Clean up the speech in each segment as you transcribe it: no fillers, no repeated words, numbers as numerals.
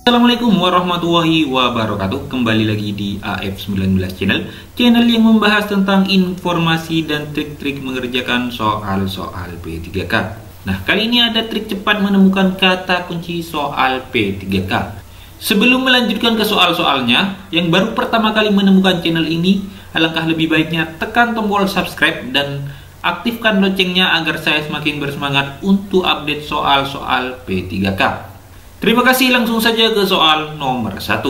Assalamualaikum warahmatullahi wabarakatuh. Kembali lagi di AF19 channel yang membahas tentang informasi dan trik-trik mengerjakan soal-soal P3K. Nah, kali ini ada trik cepat menemukan kata kunci soal P3K. Sebelum melanjutkan ke soal-soalnya, yang baru pertama kali menemukan channel ini, alangkah lebih baiknya tekan tombol subscribe dan aktifkan loncengnya agar saya semakin bersemangat untuk update soal-soal P3K. Terima kasih, langsung saja ke soal nomor 1.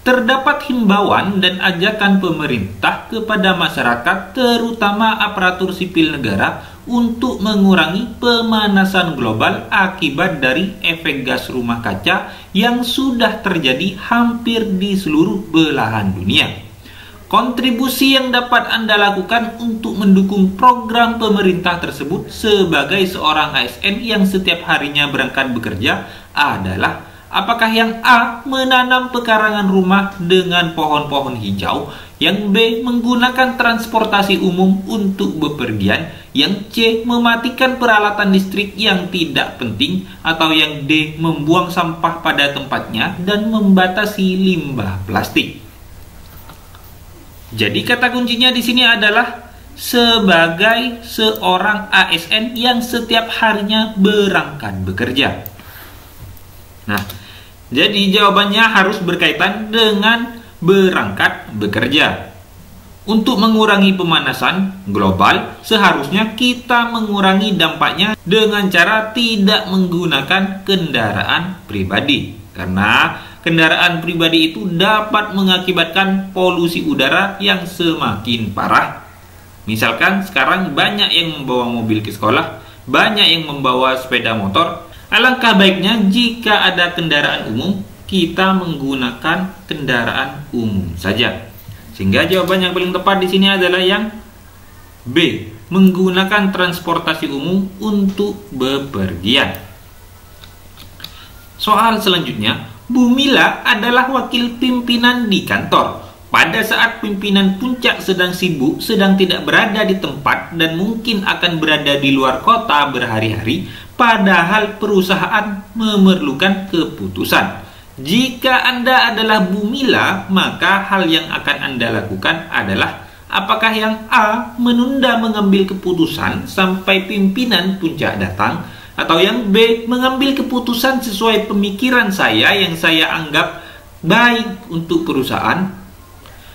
Terdapat himbauan dan ajakan pemerintah kepada masyarakat, terutama aparatur sipil negara, untuk mengurangi pemanasan global akibat dari efek gas rumah kaca yang sudah terjadi hampir di seluruh belahan dunia. Kontribusi yang dapat Anda lakukan untuk mendukung program pemerintah tersebut sebagai seorang ASN yang setiap harinya berangkat bekerja adalah: apakah yang A. menanam pekarangan rumah dengan pohon-pohon hijau, yang B. menggunakan transportasi umum untuk bepergian, yang C. mematikan peralatan listrik yang tidak penting, atau yang D. membuang sampah pada tempatnya dan membatasi limbah plastik. Jadi kata kuncinya di sini adalah sebagai seorang ASN yang setiap harinya berangkat bekerja. Nah, jadi jawabannya harus berkaitan dengan berangkat bekerja. Untuk mengurangi pemanasan global, seharusnya kita mengurangi dampaknya dengan cara tidak menggunakan kendaraan pribadi. Karena kendaraan pribadi itu dapat mengakibatkan polusi udara yang semakin parah. Misalkan sekarang banyak yang membawa mobil ke sekolah, banyak yang membawa sepeda motor. Alangkah baiknya jika ada kendaraan umum, kita menggunakan kendaraan umum saja. Sehingga jawaban yang paling tepat di sini adalah yang B, menggunakan transportasi umum untuk bepergian. Soal selanjutnya, Bu Mila adalah wakil pimpinan di kantor. Pada saat pimpinan puncak sedang sibuk, sedang tidak berada di tempat, dan mungkin akan berada di luar kota berhari-hari, padahal perusahaan memerlukan keputusan. Jika Anda adalah Bu Mila, maka hal yang akan Anda lakukan adalah: apakah yang A. menunda mengambil keputusan sampai pimpinan puncak datang, atau yang B. mengambil keputusan sesuai pemikiran saya yang saya anggap baik untuk perusahaan,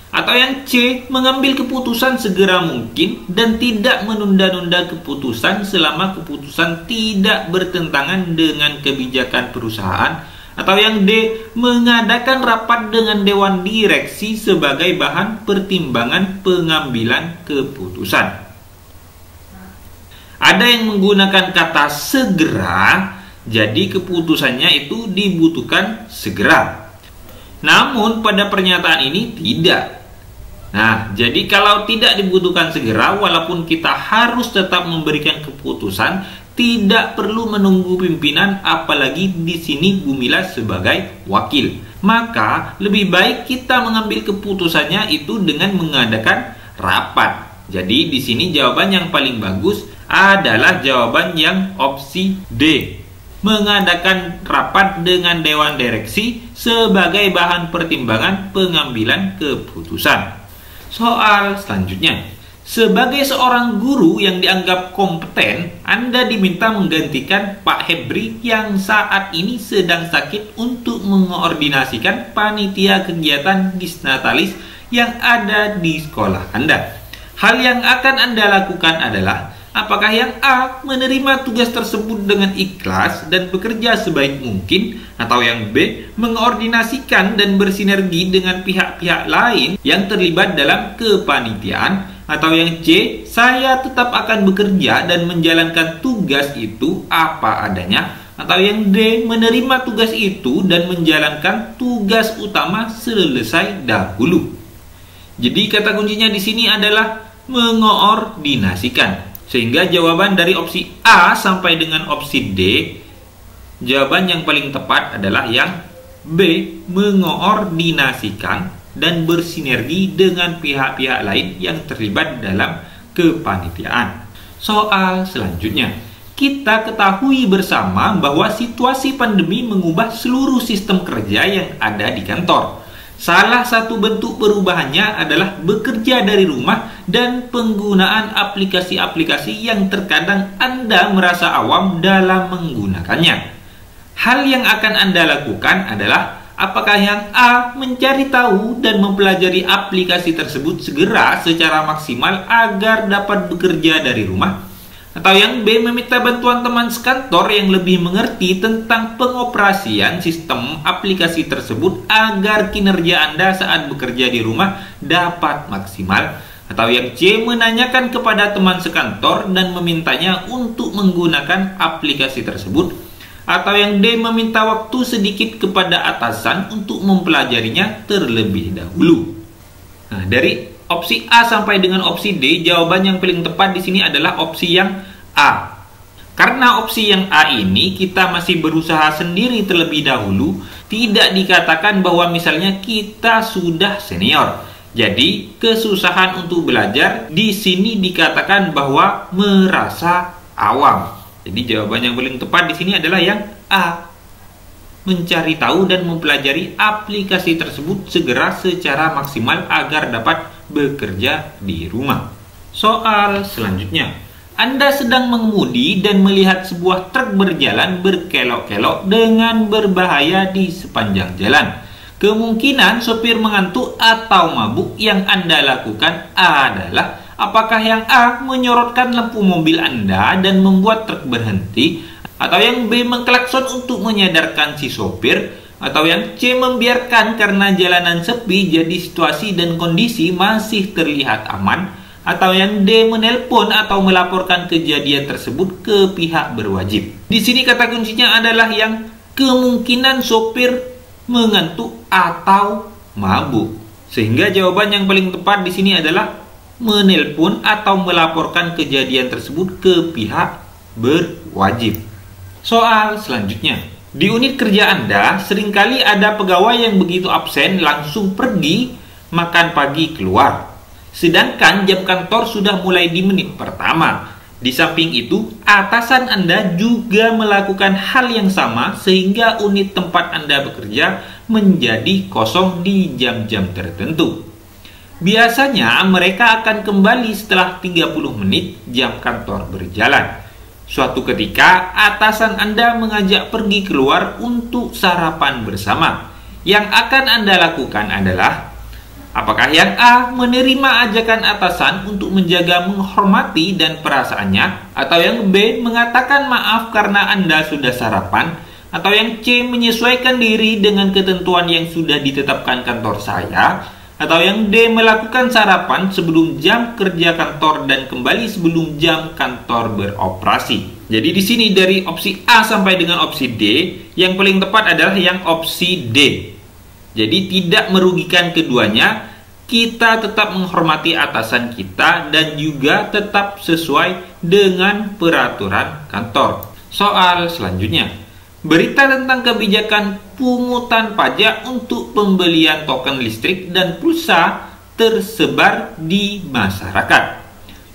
atau yang C. mengambil keputusan segera mungkin dan tidak menunda-nunda keputusan selama keputusan tidak bertentangan dengan kebijakan perusahaan, atau yang D. mengadakan rapat dengan dewan direksi sebagai bahan pertimbangan pengambilan keputusan. Ada yang menggunakan kata segera, jadi keputusannya itu dibutuhkan segera. Namun pada pernyataan ini tidak. Nah, jadi kalau tidak dibutuhkan segera, walaupun kita harus tetap memberikan keputusan, tidak perlu menunggu pimpinan, apalagi di sini Bu Mila sebagai wakil. Maka lebih baik kita mengambil keputusannya itu dengan mengadakan rapat. Jadi di sini jawaban yang paling bagus adalah jawaban yang opsi D, mengadakan rapat dengan dewan direksi sebagai bahan pertimbangan pengambilan keputusan. Soal selanjutnya, sebagai seorang guru yang dianggap kompeten, Anda diminta menggantikan Pak Hebri yang saat ini sedang sakit untuk mengoordinasikan panitia kegiatan Disnatalis yang ada di sekolah Anda. Hal yang akan Anda lakukan adalah: apakah yang A. menerima tugas tersebut dengan ikhlas dan bekerja sebaik mungkin, atau yang B. mengordinasikan dan bersinergi dengan pihak-pihak lain yang terlibat dalam kepanitiaan, atau yang C. saya tetap akan bekerja dan menjalankan tugas itu apa adanya, atau yang D. menerima tugas itu dan menjalankan tugas utama selesai dahulu. Jadi kata kuncinya di sini adalah mengoordinasikan. Sehingga jawaban dari opsi A sampai dengan opsi D, jawaban yang paling tepat adalah yang B, mengoordinasikan dan bersinergi dengan pihak-pihak lain yang terlibat dalam kepanitiaan. Soal selanjutnya, kita ketahui bersama bahwa situasi pandemi mengubah seluruh sistem kerja yang ada di kantor. Salah satu bentuk perubahannya adalah bekerja dari rumah dan penggunaan aplikasi-aplikasi yang terkadang Anda merasa awam dalam menggunakannya. Hal yang akan Anda lakukan adalah apakah yang A. mencari tahu dan mempelajari aplikasi tersebut segera secara maksimal agar dapat bekerja dari rumah, atau yang B. meminta bantuan teman sekantor yang lebih mengerti tentang pengoperasian sistem aplikasi tersebut agar kinerja Anda saat bekerja di rumah dapat maksimal, atau yang C. menanyakan kepada teman sekantor dan memintanya untuk menggunakan aplikasi tersebut, atau yang D. meminta waktu sedikit kepada atasan untuk mempelajarinya terlebih dahulu. Nah, dari opsi A sampai dengan opsi D, jawaban yang paling tepat di sini adalah opsi yang A. Karena opsi yang A ini kita masih berusaha sendiri terlebih dahulu, tidak dikatakan bahwa misalnya kita sudah senior. Jadi, kesusahan untuk belajar di sini dikatakan bahwa merasa awam. Jadi, jawaban yang paling tepat di sini adalah yang A. Mencari tahu dan mempelajari aplikasi tersebut segera secara maksimal agar dapat bekerja di rumah. Soal selanjutnya, Anda sedang mengemudi dan melihat sebuah truk berjalan berkelok-kelok dengan berbahaya di sepanjang jalan. Kemungkinan sopir mengantuk atau mabuk. Yang Anda lakukan adalah apakah yang A. menyorotkan lampu mobil Anda dan membuat truk berhenti, atau yang B. mengklakson untuk menyadarkan si sopir, atau yang C. membiarkan karena jalanan sepi jadi situasi dan kondisi masih terlihat aman, atau yang D. menelpon atau melaporkan kejadian tersebut ke pihak berwajib. Di sini kata kuncinya adalah yang kemungkinan sopir mengantuk atau mabuk. Sehingga jawaban yang paling tepat di sini adalah menelpon atau melaporkan kejadian tersebut ke pihak berwajib. Soal selanjutnya, di unit kerja Anda seringkali ada pegawai yang begitu absen langsung pergi makan pagi keluar, sedangkan jam kantor sudah mulai di menit pertama. Di samping itu, atasan Anda juga melakukan hal yang sama sehingga unit tempat Anda bekerja menjadi kosong di jam-jam tertentu. Biasanya mereka akan kembali setelah 30 menit jam kantor berjalan. Suatu ketika, atasan Anda mengajak pergi keluar untuk sarapan bersama. Yang akan Anda lakukan adalah, apakah yang A. menerima ajakan atasan untuk menjaga menghormati dan perasaannya, atau yang B. mengatakan maaf karena Anda sudah sarapan, atau yang C. menyesuaikan diri dengan ketentuan yang sudah ditetapkan kantor saya, atau yang D. melakukan sarapan sebelum jam kerja kantor dan kembali sebelum jam kantor beroperasi. Jadi di sini dari opsi A sampai dengan opsi D, yang paling tepat adalah yang opsi D. Jadi tidak merugikan keduanya, kita tetap menghormati atasan kita dan juga tetap sesuai dengan peraturan kantor. Soal selanjutnya, berita tentang kebijakan pungutan pajak untuk pembelian token listrik dan pulsa tersebar di masyarakat.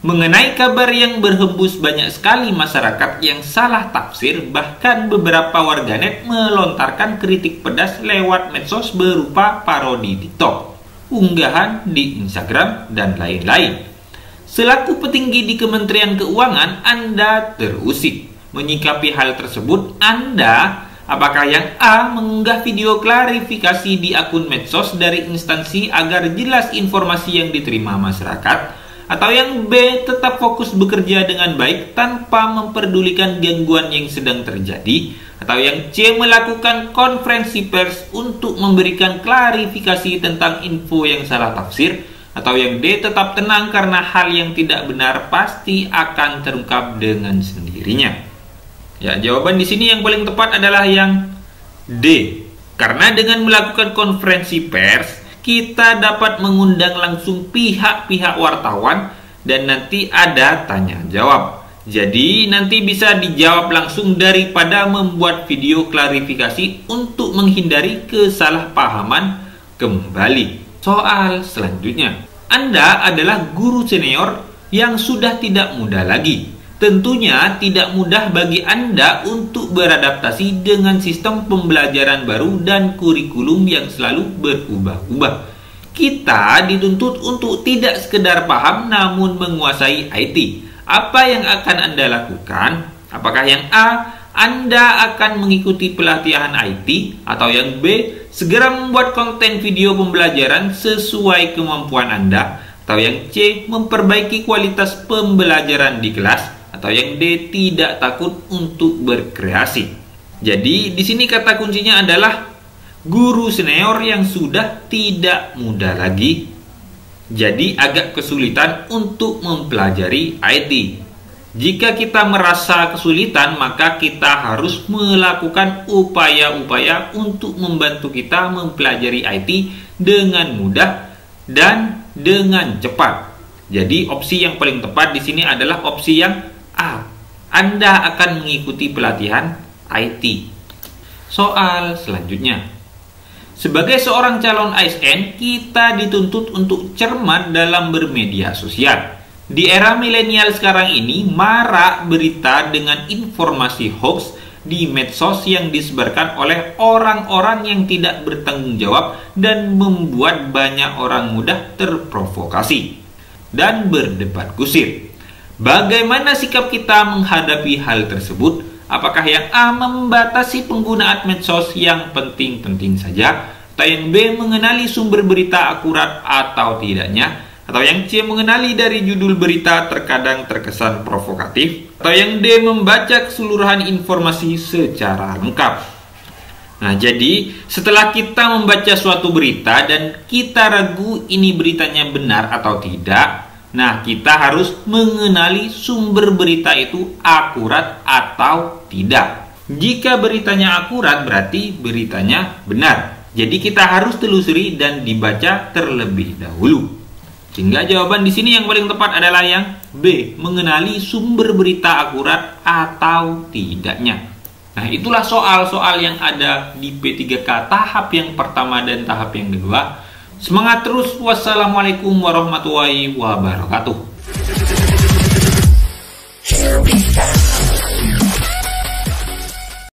Mengenai kabar yang berhembus, banyak sekali masyarakat yang salah tafsir, bahkan beberapa warganet melontarkan kritik pedas lewat medsos berupa parodi TikTok, unggahan di Instagram, dan lain-lain. Selaku petinggi di Kementerian Keuangan, Anda terusik. Menyikapi hal tersebut, Anda apakah yang A. mengunggah video klarifikasi di akun medsos dari instansi agar jelas informasi yang diterima masyarakat, atau yang B. tetap fokus bekerja dengan baik tanpa memperdulikan gangguan yang sedang terjadi, atau yang C. melakukan konferensi pers untuk memberikan klarifikasi tentang info yang salah tafsir, atau yang D. tetap tenang karena hal yang tidak benar pasti akan terungkap dengan sendirinya. Ya, jawaban di sini yang paling tepat adalah yang D. Karena dengan melakukan konferensi pers, kita dapat mengundang langsung pihak-pihak wartawan dan nanti ada tanya jawab. Jadi nanti bisa dijawab langsung daripada membuat video klarifikasi untuk menghindari kesalahpahaman kembali. Soal selanjutnya, Anda adalah guru senior yang sudah tidak muda lagi. Tentunya tidak mudah bagi Anda untuk beradaptasi dengan sistem pembelajaran baru dan kurikulum yang selalu berubah-ubah. Kita dituntut untuk tidak sekedar paham namun menguasai IT. Apa yang akan Anda lakukan? Apakah yang A, Anda akan mengikuti pelatihan IT, atau yang B, segera membuat konten video pembelajaran sesuai kemampuan Anda, atau yang C, memperbaiki kualitas pembelajaran di kelas, atau yang D, tidak takut untuk berkreasi. Jadi di sini kata kuncinya adalah guru senior yang sudah tidak muda lagi, jadi agak kesulitan untuk mempelajari IT. Jika kita merasa kesulitan, maka kita harus melakukan upaya-upaya untuk membantu kita mempelajari IT dengan mudah dan dengan cepat. Jadi opsi yang paling tepat di sini adalah opsi yang A. Anda akan mengikuti pelatihan IT. Soal selanjutnya. Sebagai seorang calon ASN, kita dituntut untuk cermat dalam bermedia sosial. Di era milenial sekarang ini, marak berita dengan informasi hoax di medsos yang disebarkan oleh orang-orang yang tidak bertanggung jawab dan membuat banyak orang mudah terprovokasi dan berdebat kusir. Bagaimana sikap kita menghadapi hal tersebut? Apakah yang A, membatasi penggunaan medsos yang penting-penting saja, atau yang B, mengenali sumber berita akurat atau tidaknya, atau yang C, mengenali dari judul berita terkadang terkesan provokatif, atau yang D, membaca keseluruhan informasi secara lengkap. Nah, jadi setelah kita membaca suatu berita dan kita ragu ini beritanya benar atau tidak, nah kita harus mengenali sumber berita itu akurat atau tidak. Jika beritanya akurat berarti beritanya benar. Jadi kita harus telusuri dan dibaca terlebih dahulu. Sehingga jawaban di sini yang paling tepat adalah yang B, mengenali sumber berita akurat atau tidaknya. Nah, itulah soal-soal yang ada di P3K tahap yang pertama dan tahap yang kedua. Semangat terus. Wassalamualaikum warahmatullahi wabarakatuh.